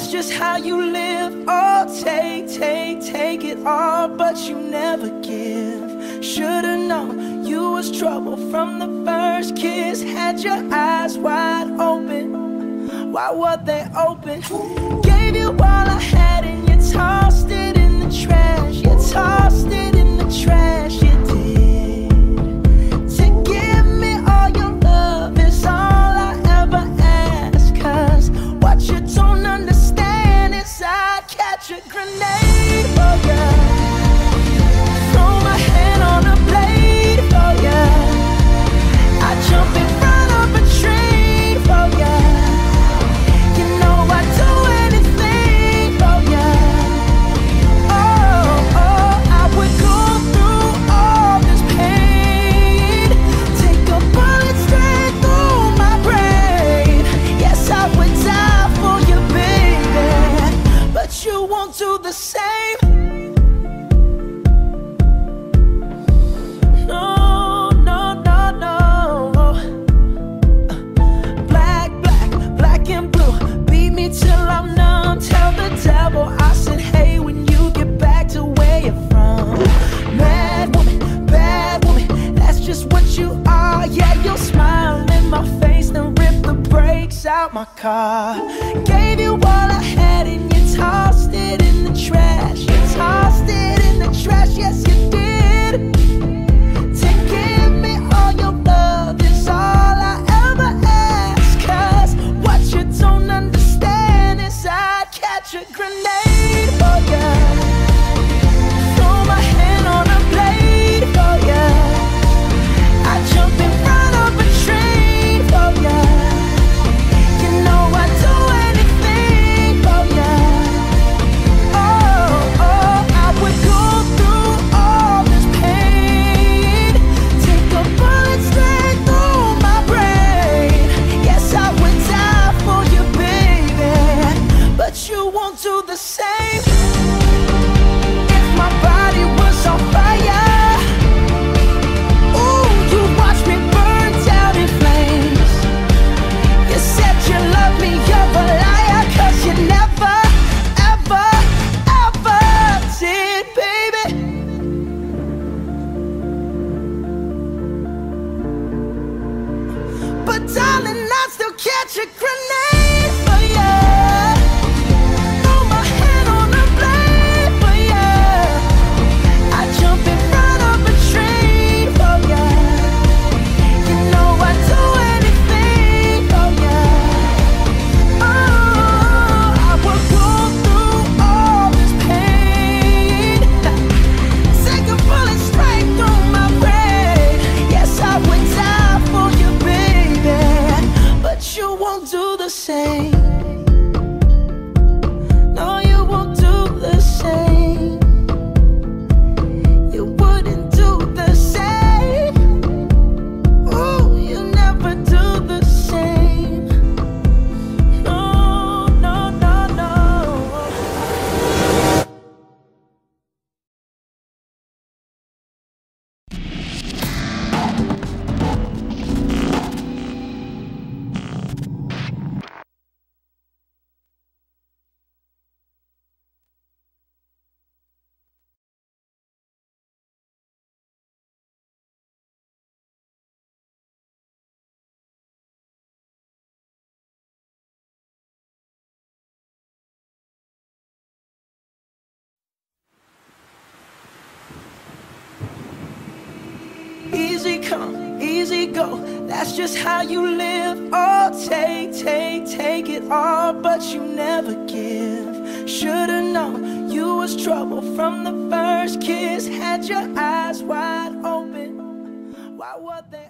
That's just how you live. Oh, take it all, but you never give. Should've known you was trouble from the first kiss. Had your eyes wide open. Why were they open? Gave you all I had and you tossed it in the trash. You tossed it in the trash, you did. To give me all your love is all I ever ask. Cause what you don't understand is I'd catch a grenade for ya. Throw my hand on a blade for ya. I'd jump in front of a train for ya. You know I'd do anything for ya. Oh, I would go through all this pain. Take a bullet straight through my brain. Yes, I would die for you, baby, but you won't do the same. No, no, no, no. Black and blue. Beat me till I'm numb. Tell the devil I said, hey, when you get back to where you're from. Bad woman, that's just what you are. Yeah, you'll smile in my face, then rip the brakes out my car. Gave you all I had and you tossed it in the trash. You tossed it in the trash, yes you did. To give me all your love is all I ever ask. Cause what you don't understand is I'd catch a grenade for ya. Throw my hand on a blade for ya. I'd jump in front of a train for ya. You know I'd do anything for ya. Oh, I would go through all this pain. Take a bullet straight through my brain. Yes, I would die for you, baby, but you won't do the same. If my body was on fire, ooh, you watch me burn down in flames. You said you love me, you're a liar, cause you never, ever, ever did, baby. But darling, I still catch a grenade for ya. Throw my hand on a blade for ya. I jump in front of a train for ya. You know I'd do anything for ya. Oh, I would go through all this pain. Take a bullet straight through my brain. Yes, I would die for you, baby, but you won't do the same. No, you won't do the same. You wouldn't do the same. Ooh, you never do the same. No, no, no, no. Easy come, easy go, that's just how you live. Oh, take it all, but you never give. Should've known you was trouble from the first kiss. Had your eyes wide open. Why were they